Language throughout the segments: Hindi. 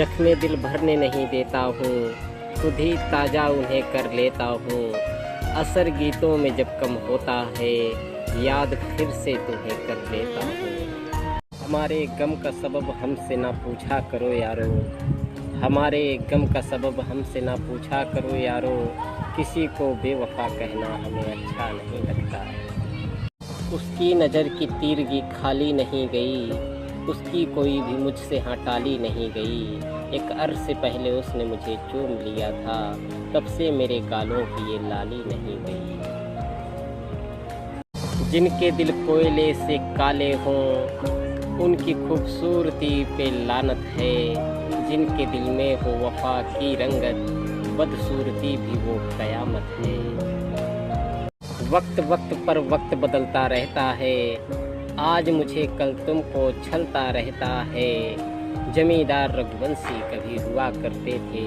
जख्मे दिल भरने नहीं देता हूँ, खुद ही ताज़ा उन्हें कर लेता हूँ। असर गीतों में जब कम होता है, याद फिर से तुम्हें कर लेता हूँ। हमारे गम का सबब हमसे ना पूछा करो यारो, हमारे गम का सबब हमसे ना पूछा करो यारो। किसी को बेवफा कहना हमें अच्छा नहीं लगता। उसकी नज़र की तीरगी खाली नहीं गई, उसकी कोई भी मुझसे हाँ टाली नहीं गई। एक अरसे पहले उसने मुझे चूम लिया था, तब से मेरे गालों की ये लाली नहीं गई। जिनके दिल कोयले से काले हों, उनकी खूबसूरती पे लानत है। जिनके दिल में हो वफा की रंगत, बदसूरती भी वो कयामत है। वक्त वक्त पर वक्त बदलता रहता है, आज मुझे कल तुमको छलता रहता है। जमींदार रघुवंशी कभी हुआ करते थे,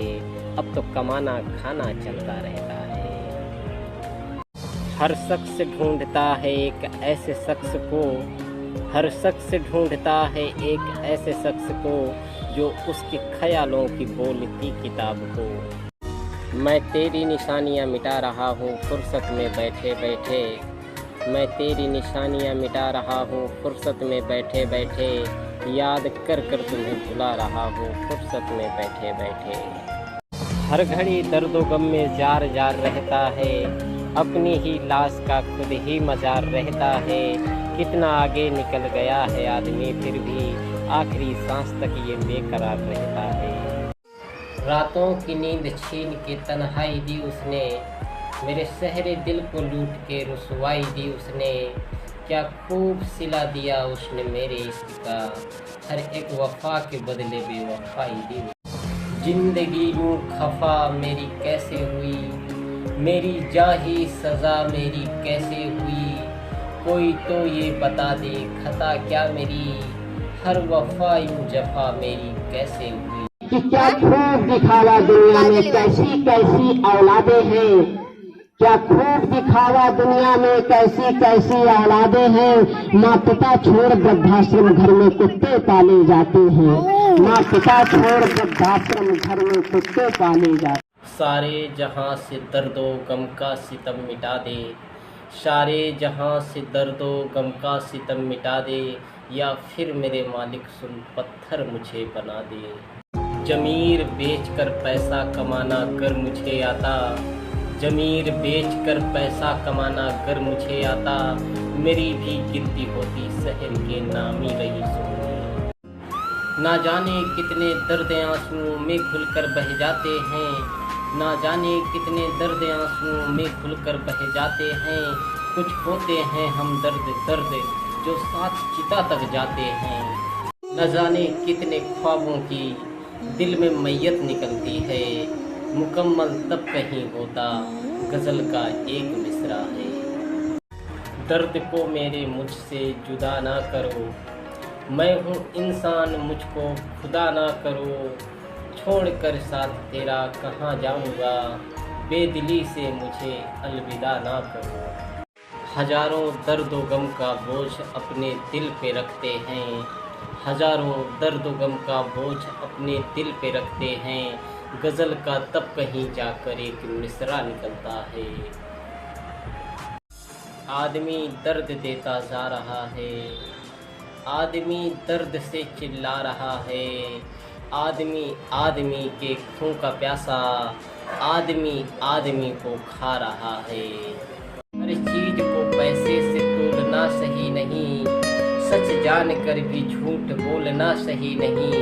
अब तो कमाना खाना चलता रहता है। हर शख्स ढूंढता है एक ऐसे शख्स को, हर शख्स ढूंढता है एक ऐसे शख्स को, जो उसके ख्यालों की बोलती किताब हो। मैं तेरी निशानियाँ मिटा रहा हूँ फुर्सत में बैठे बैठे, मैं तेरी निशानियाँ मिटा रहा हूँ फुर्सत में बैठे बैठे। याद कर कर तुम्हें भुला रहा हूँ फुर्सत में बैठे बैठे। हर घड़ी दर्दो गम में जार जार रहता है, अपनी ही लाश का खुद ही मजार रहता है। कितना आगे निकल गया है आदमी, फिर भी आखिरी सांस तक ये बेकरार रहता है। रातों की नींद छीन के तन्हाई दी उसने, मेरे सहरे दिल को लूट के रुसवाई दी उसने। क्या खूब सिला दिया उसने मेरे इश्क का, हर एक वफा के बदले बेवफाई दी। जिंदगी यूं खफा मेरी कैसे हुई, मेरी जाही सज़ा मेरी कैसे हुई। कोई तो ये बता दे खता क्या मेरी, हर वफा यूं जफा मेरी कैसे हुई। कि क्या खूब दिखावा दुनिया में कैसी कैसी औलादे हैं, क्या खूब दिखावा दुनिया में कैसी कैसी औलादे हैं। माँ पिता छोड़ वृद्धाश्रम घर में कुत्ते पाले जाते हैं, माँ पिता छोड़ वृद्धाश्रम घर में कुत्ते पाले जाते। सारे जहां से दर्दो गम का सितम मिटा दे, सारे जहां से दर्दो गम का सितम मिटा दे। या फिर मेरे मालिक सुन पत्थर मुझे बना दे। जमीर बेचकर पैसा कमाना अगर मुझे आता, जमीर बेचकर पैसा कमाना अगर मुझे आता। मेरी भी गिनती होती शहर के नामी रईसों में। ना जाने कितने दर्द आंसुओं में खुलकर बह जाते हैं, ना जाने कितने दर्द आंसुओं में खुलकर बह जाते हैं। कुछ होते हैं हम दर्द दर्द जो साथ चिता तक जाते हैं। न जाने कितने ख्वाबों की दिल में मैयत निकलती है, मुकम्मल तब कहीं होता गज़ल का एक मिसरा है। दर्द को मेरे मुझसे जुदा ना करो, मैं हूँ इंसान मुझको खुदा ना करो। छोड़कर साथ तेरा कहाँ जाऊँगा, बेदिली से मुझे अलविदा ना करो। हजारों दर्द गम का बोझ अपने दिल पे रखते हैं, हजारों दर्द गम का बोझ अपने दिल पे रखते हैं। गज़ल का तब कहीं जाकर एक मिसरा निकलता है। आदमी दर्द देता जा रहा है, आदमी दर्द से चिल्ला रहा है। आदमी आदमी के खून का प्यासा, आदमी आदमी को खा रहा है। हर चीज को पैसे से तोलना सही नहीं, सच जानकर भी झूठ बोलना सही नहीं।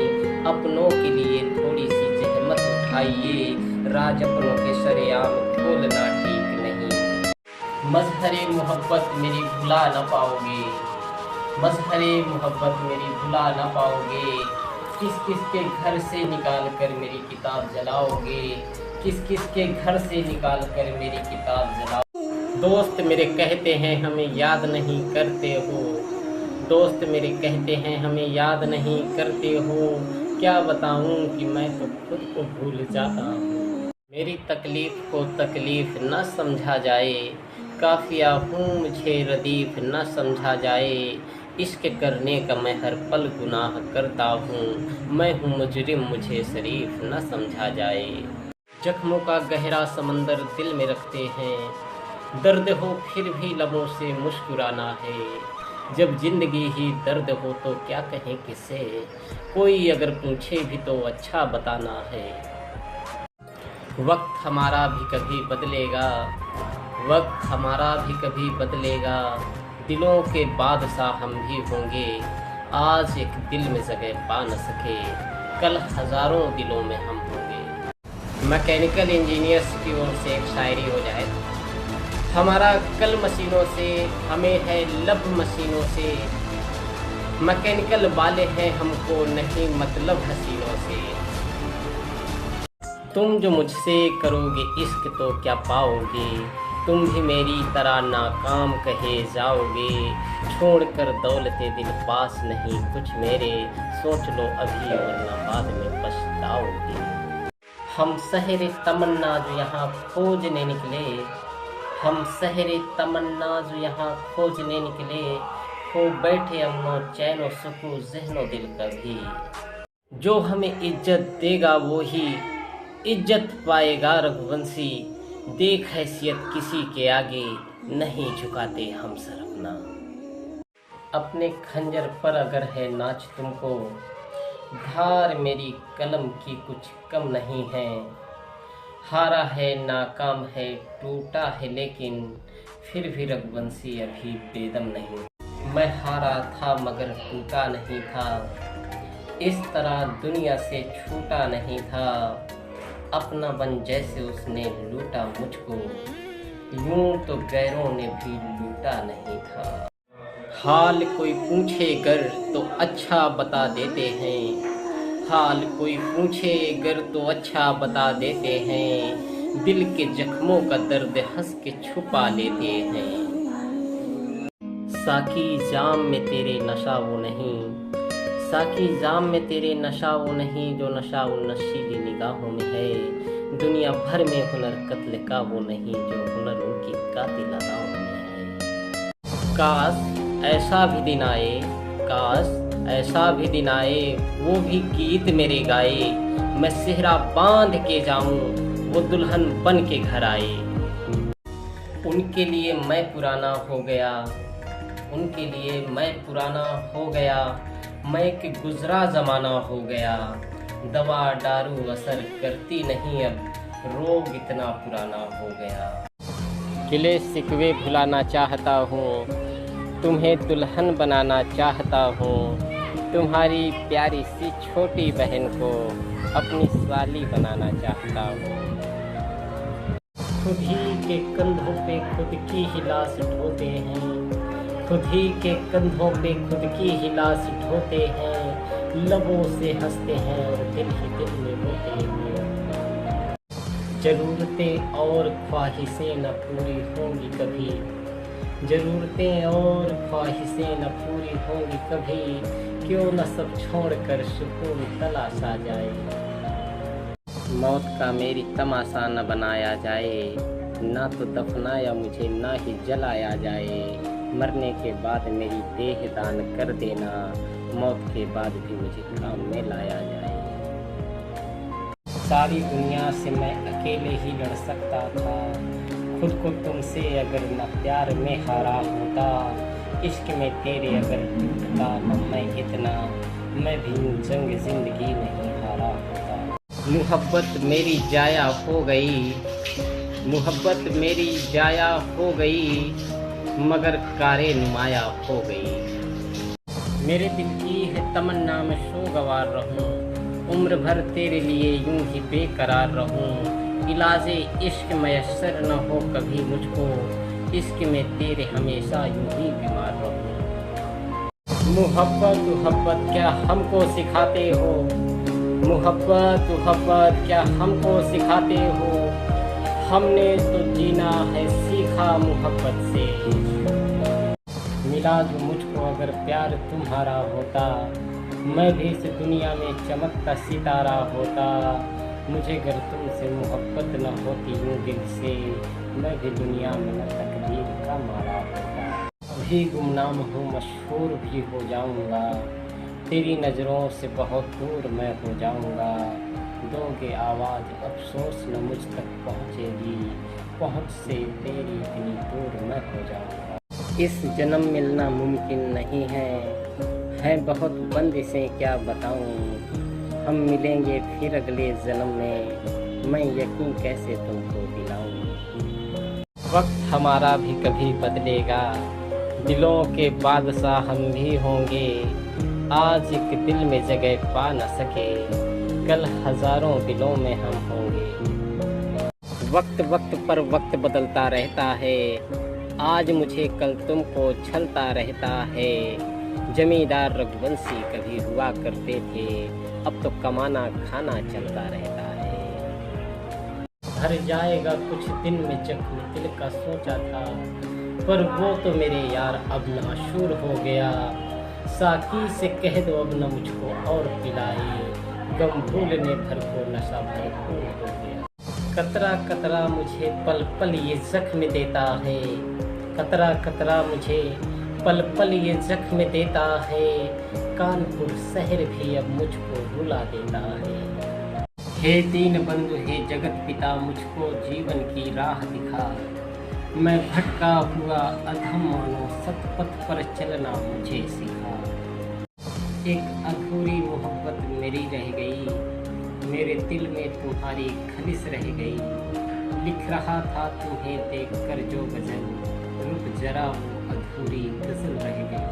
अपनों के लिए थोड़ी सी जहमत उठाइए, राज अपनों के सरेआम खोलना ठीक नहीं। मजहरे मोहब्बत मेरी भुला न पाओगे, मजहरे मोहब्बत मेरी भुला न पाओगे। किस किस के घर से निकाल कर मेरी किताब जलाओगे, किस किस के घर से निकाल कर मेरी किताब जलाओगे। दोस्त मेरे कहते हैं हमें याद नहीं करते हो, दोस्त मेरे कहते हैं हमें याद नहीं करते हो। क्या बताऊं कि मैं तो खुद को भूल जाता हूँ। मेरी तकलीफ़ को तकलीफ़ न समझा जाए, काफ़िया हूँ मुझे रदीफ़ न समझा जाए। इश्क करने का मैं हर पल गुनाह करता हूँ। मैं हूँ मुजरिम, मुझे शरीफ न समझा जाए। जख्मों का गहरा समंदर दिल में रखते हैं, दर्द हो फिर भी लबों से मुस्कुराना है। जब जिंदगी ही दर्द हो तो क्या कहें किसे, कोई अगर पूछे भी तो अच्छा बताना है। वक्त हमारा भी कभी बदलेगा, वक्त हमारा भी कभी बदलेगा, दिलों के बादशाह हम भी होंगे। आज एक दिल में जगह पा न सके, कल हजारों दिलों में हम होंगे। मैकेनिकल इंजीनियर्स की ओर से एक शायरी हो जाए। हमारा कल मशीनों से, हमें है लब मशीनों से, मैकेनिकल वाले हैं हमको नहीं मतलब हसीनों से। तुम जो मुझसे करोगे इश्क तो क्या पाओगे, तुम भी मेरी तरह नाकाम कहे जाओगे। छोड़कर दौलते दिल पास नहीं कुछ मेरे, सोच लो अभी वरना बाद में पछताओगे। हम शहर तमन्ना जो यहाँ खोजने निकले, हम शहर तमन्ना जो यहाँ खोजने निकले, खो बैठे अमनो चैनो सुकून ज़हनो दिल कभी। जो हमें इज्जत देगा वो ही इज्जत पाएगा रघुवंशी, देख हैसियत किसी के आगे नहीं झुकाते हम सर अपना। अपने खंजर पर अगर है नाच तुमको, धार मेरी कलम की कुछ कम नहीं है। हारा है नाकाम है टूटा है लेकिन फिर भी रघुवंशी अभी बेदम नहीं। मैं हारा था मगर टूटा नहीं था, इस तरह दुनिया से छूटा नहीं था। अपना बन जैसे उसने लूटा मुझको, यूं तो गैरों ने भी लूटा नहीं था। हाल कोई पूछे गर तो अच्छा बता देते हैं, हाल कोई पूछे गर तो अच्छा बता देते हैं। दिल के जख्मों का दर्द हंस के छुपा लेते हैं। साकी जाम में तेरे नशा वो नहीं, साकी जाम में तेरे नशा वो नहीं, जो नशा उन नशीली निगाहों में है। दुनिया भर में हुनर कत्ल का वो नहीं, जो हुनर उनकी कातिल अदाओं में है। काश ऐसा भी दिन आए, काश ऐसा भी दिन आए, वो भी गीत मेरे गाए। मैं सेहरा बांध के जाऊं, वो दुल्हन बन के घर आए। उनके लिए मैं पुराना हो गया, उनके लिए मैं पुराना हो गया। मैं कि गुजरा ज़माना हो गया, दवा दारू असर करती नहीं अब, रोग इतना पुराना हो गया। गिले शिकवे भुलाना चाहता हूँ, तुम्हें दुल्हन बनाना चाहता हूँ। तुम्हारी प्यारी सी छोटी बहन को अपनी साली बनाना चाहता हूँ। खुद ही के कंधों पे खुद की ही लाश ढोते हैं, खुद ही के कंधों पे खुद की ही लाश ढोते हैं। लबों से हंसते हैं और दिल ही दिल में रोते हैं। जरूरतें और ख्वाहिशें न पूरी होंगी कभी, जरूरतें और ख्वाहिशें न पूरी होंगी कभी। क्यों न सब छोड़कर सुकून तलाशा जाए। मौत का मेरी तमाशा न बनाया जाए, ना तो दफनाया मुझे ना ही जलाया जाए। मरने के बाद मेरी देह दान कर देना, मौत के बाद भी मुझे काम में लाया जाए। सारी दुनिया से मैं अकेले ही लड़ सकता था, खुद को तुमसे अगर न प्यार में हारा होता। इश्क में तेरे अगर टूटता न मैं इतना, मैं भी जंग जिंदगी नहीं हारा होता। मुहब्बत मेरी जाया हो गई, मुहब्बत मेरी जाया हो गई, मगर कारे नुमाया हो गई। मेरे दिल की है तमन्ना में शोगवार रहूं, उम्र भर तेरे लिए यूं ही बेकरार रहूं। इलाजे इश्क मयस्सर न हो कभी मुझको, इश्क में तेरे हमेशा यूं ही बीमार रहूं। मुहब्बत मुहब्बत क्या हमको सिखाते हो, मुहब्बत मुहब्बत क्या हमको सिखाते हो। हमने तो जीना है सीखा मोहब्बत से। मिला जो मुझको अगर प्यार तुम्हारा होता, मैं भी इस दुनिया में चमकता सितारा होता। मुझे अगर तुमसे मोहब्बत न होती यूं दिल से, मैं भी दुनिया में न तकदीर का मारा होता। भी गुमनाम हूँ, मशहूर भी हो जाऊँगा, तेरी नज़रों से बहुत दूर मैं हो जाऊँगा। दोगे आवाज़ अफसोस न मुझ तक पहुँचेगी, पहुँच से तेरी इतनी दूर मैं हो जाऊँगा। इस जन्म मिलना मुमकिन नहीं है बहुत बंदिशें क्या बताऊँ। हम मिलेंगे फिर अगले जन्म में, मैं यकीन कैसे तुमको दिलाऊँ। वक्त हमारा भी कभी बदलेगा, दिलों के बादशाह हम भी होंगे। आज एक दिल में जगह पा न सके, कल हजारों दिलों में हम होंगे। वक्त वक्त पर वक्त बदलता रहता है, आज मुझे कल तुमको छलता रहता है। जमींदार रघुवंशी कभी हुआ करते थे, अब तो कमाना खाना चलता रहता है। भर जाएगा कुछ दिन में जख्म दिल का सोचा था, पर वो तो मेरे यार अब नाशूर हो गया। साकी से कह दो अब न मुझको और पिलाए, गम भूलने भर को नशा भरपूर हो गया। कतरा कतरा मुझे पल पल ये जख्म देता है, कतरा कतरा मुझे पल पल ये जख्म देता है। कानपुर शहर भी अब मुझको रुला देता है। हे दीन बंधु हे जगत पिता, मुझको जीवन की राह दिखा। मैं भटका हुआ अधम मानो, सतपथ पर चलना मुझे सिखा। एक अधूरी मोहब्बत मेरी रह गई, मेरे दिल में तुम्हारी खलिश रह गई। लिख रहा था तुम्हें देख कर जो गजल, रुक जरा वो अधूरी गजल रह गई।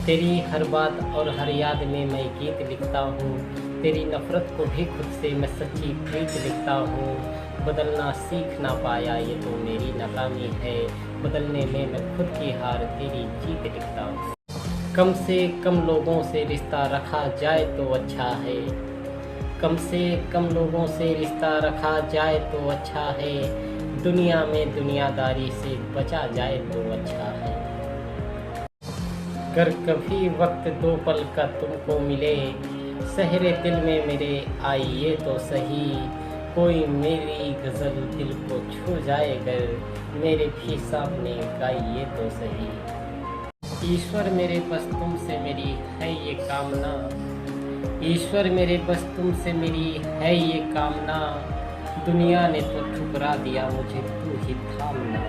तेरी हर बात और हर याद में मैं गीत लिखता हूँ, तेरी नफरत को भी खुद से मैं सच्ची प्रीत लिखता हूँ। बदलना सीख ना पाया ये तो मेरी नाकामी है, बदलने में मैं खुद की हार तेरी जीत लिखता हूँ। कम से कम लोगों से रिश्ता रखा जाए तो अच्छा है, कम से कम लोगों से रिश्ता रखा जाए तो अच्छा है। दुनिया में दुनियादारी से बचा जाए तो अच्छा है। अगर कभी वक्त दो पल का तुमको मिले, शहरे दिल में मेरे आइए तो सही। कोई मेरी गज़ल दिल को छू जाए अगर, मेरे भी सामने गाइए तो सही। ईश्वर मेरे बस तुमसे मेरी है ये कामना, ईश्वर मेरे बस तुमसे मेरी है ये कामना। दुनिया ने तो ठुकरा दिया मुझे, तू ही थामना।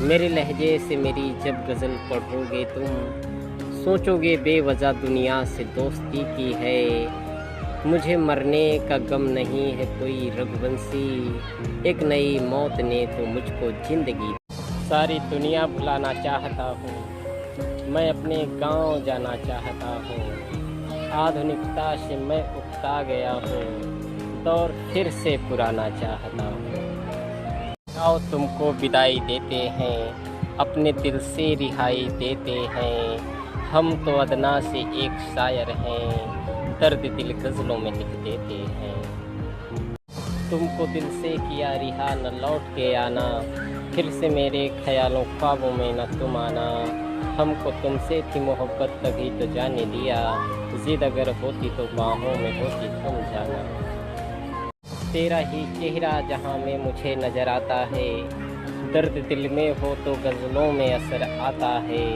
मेरे लहजे से मेरी जब गज़ल पढ़ोगे तुम, सोचोगे बेवजह दुनिया से दोस्ती की है। मुझे मरने का गम नहीं है कोई रघुवंशी, एक नई मौत ने तो मुझको जिंदगी। सारी दुनिया भुलाना चाहता हूँ, मैं अपने गांव जाना चाहता हूँ। आधुनिकता से मैं उकता गया हूँ, दौर फिर से पुराना चाहता हूँ। आओ तुमको विदाई देते हैं, अपने दिल से रिहाई देते हैं। हम तो अदना से एक शायर हैं, दर्द दिल गज़लों में लिख देते हैं। तुमको दिल से किया रिहा न लौट के आना, फिर से मेरे ख्यालों ख्वाबों में न तुम आना। हमको तुमसे थी मोहब्बत तभी तो जाने दिया, जिद अगर होती तो बाहों में होती तुम जाना। तेरा ही चेहरा जहाँ में मुझे नज़र आता है, दर्द दिल में हो तो गज़लों में असर आता है।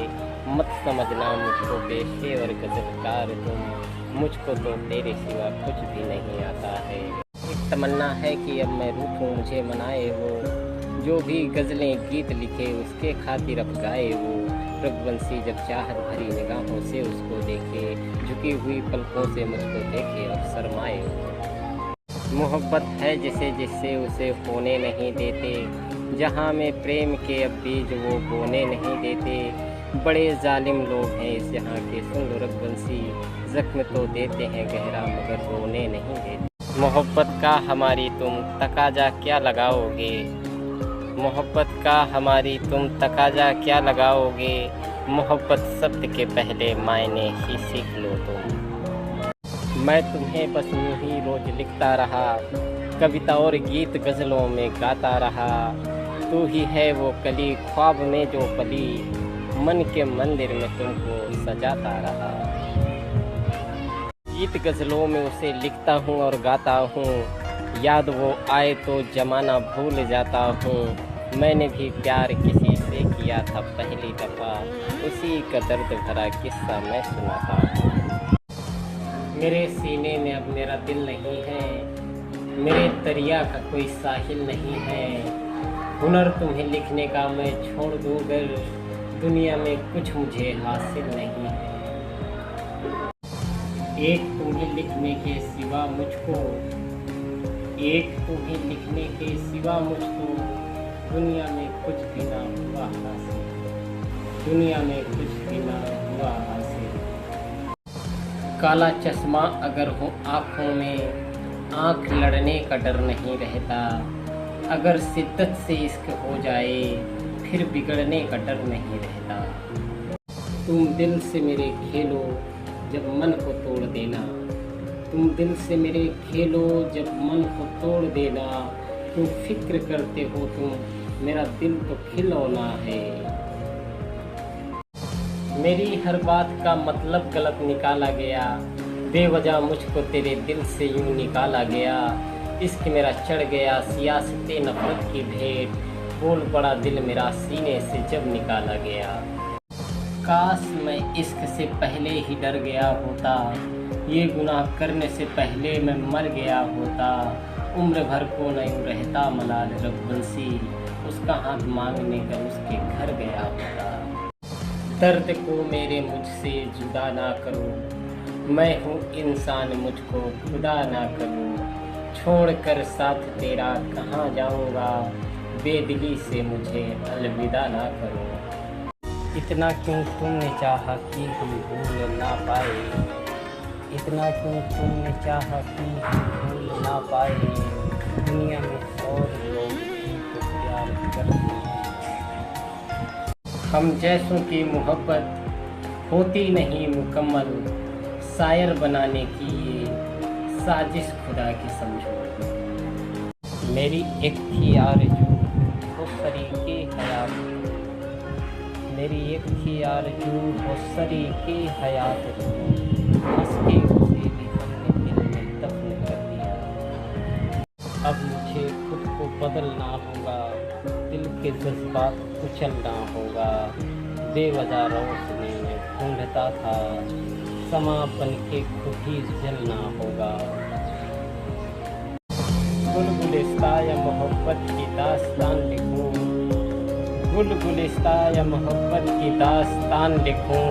मत समझना मुझको पेशेवर गज़लकार तुम, मुझको तो तेरे सिवा कुछ भी नहीं आता है। एक तमन्ना है कि अब मैं रूठूं मुझे मनाए वो, जो भी गज़लें गीत लिखे उसके खातिर अब गाए वो। रघुवंशी जब चाहत भरी निगाहों से उसको देखे, झुकी हुई पलकों से मुझको देखे और शर्माए वो। मोहब्बत है जिसे जिससे उसे होने नहीं देते, जहाँ में प्रेम के अब बीज वो बोने नहीं देते। बड़े जालिम लोग हैं इस यहाँ के, सुन लो रघुवंशी, जख्म तो देते हैं गहरा मगर रोने नहीं देते। मोहब्बत का हमारी तुम तकाजा क्या लगाओगे, मोहब्बत का हमारी तुम तकाजा क्या लगाओगे। मोहब्बत शब्द के पहले मायने ही सीख लो तुम। मैं तुम्हें बस यूं ही रोज लिखता रहा, कविता और गीत गज़लों में गाता रहा। तू ही है वो कली ख्वाब में जो पली, मन के मंदिर में तुमको सजाता रहा। गीत गज़लों में उसे लिखता हूँ और गाता हूँ, याद वो आए तो जमाना भूल जाता हूँ। मैंने भी प्यार किसी से किया किया था पहली दफ़ा, उसी का दर्द भरा किस्सा मैं सुनाता हूँ। मेरे सीने में अब मेरा दिल नहीं है, मेरे दरिया का कोई साहिल नहीं है। हुनर तुम्हें लिखने का मैं छोड़ दूँ अगर दुनिया में कुछ मुझे हासिल नहीं है। एक तुम्हें लिखने के सिवा मुझको, एक तुम्हें लिखने के सिवा मुझको दुनिया में कुछ भी ना हुआ हासिल, दुनिया में कुछ भी ना हुआ हासिल। काला चश्मा अगर हो आँखों में, आँख लड़ने का डर नहीं रहता। अगर शिद्दत से इश्क हो जाए फिर बिगड़ने का डर नहीं रहता। तुम दिल से मेरे खेलो जब मन को तोड़ देना, तुम दिल से मेरे खेलो जब मन को तोड़ देना। क्यों फिक्र करते हो तुम, मेरा दिल तो खिलौना है। मेरी हर बात का मतलब गलत निकाला गया, बेवजह मुझको तेरे दिल से यूं निकाला गया। इश्क मेरा चढ़ गया सियासत नफरत की भेंट, बोल पड़ा दिल मेरा सीने से जब निकाला गया। काश मैं इश्क से पहले ही डर गया होता, ये गुनाह करने से पहले मैं मर गया होता। उम्र भर को न यूं रहता मलाल रघुवंशी, उसका हाथ मांगने का उसके घर गया होता। दर्द को मेरे मुझसे जुदा ना करो, मैं हूँ इंसान मुझको खुदा ना करो। छोड़कर साथ तेरा कहाँ जाऊँगा, बेदिली से मुझे अलविदा ना करो। इतना क्यों तुमने चाहा कि हम भूल ना पाए, इतना क्यों तुमने चाहा कि हम भूल ना पाए। दुनिया में और लोग तो प्यार करते हैं, हम जैसों की मोहब्बत होती नहीं मुकम्मल। शायर बनाने की ये साजिश खुदा की समझो। मेरी एक थी आरज़ू वो शरीके हयात, मेरी एक थी आरज़ू वो शरीके हयात, हंस के उसे भी हमने दिल में दफन कर दिया। अब मुझे खुद को बदलना होगा, दिल के जज्बात कुचलना होगा। बेवजह रोशनी में ढूंढता था, समा बन के खुद ही जलना होगा। गुलगुलिस्ता या मोहब्बत की दास्तान लिखूं, गुलगुलिस्ता या मोहब्बत की दास्तान लिखूं।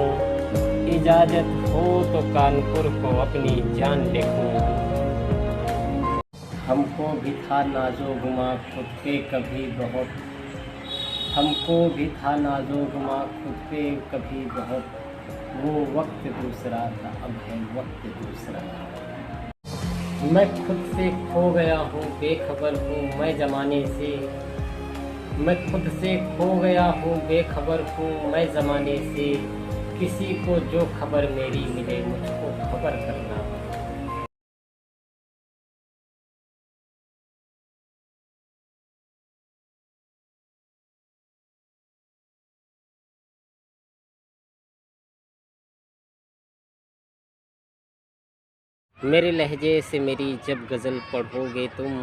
इजाज़त हो तो कानपुर को अपनी जान लिखूं। हमको भी था नाज़ो गुमा खुद पे कभी बहुत, हमको भी था नाज़ो गुमा खुद पे कभी बहुत। वो वक्त दूसरा था अब है वक्त दूसरा। मैं खुद से खो गया हूँ बेखबर हूँ मैं ज़माने से, मैं खुद से खो गया हूँ बेखबर हूँ मैं ज़माने से। किसी को जो खबर मेरी मिले मुझको खबर करना। मेरे लहजे से मेरी जब गज़ल पढ़ोगे तुम,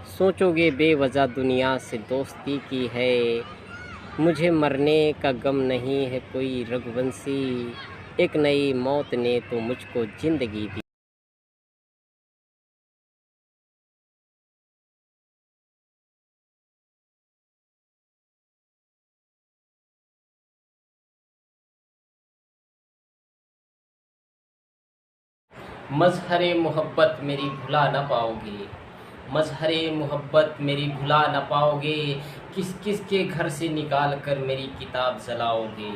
सोचोगे बेवजह दुनिया से दोस्ती की है। मुझे मरने का गम नहीं है कोई रघुवंशी, एक नई मौत ने तो मुझको ज़िंदगी दी। मज़हरे मोहब्बत मेरी भुला न पाओगे, मज़हरे मोहब्बत मेरी भुला न पाओगे। किस किस के घर से निकाल कर मेरी किताब जलाओगे।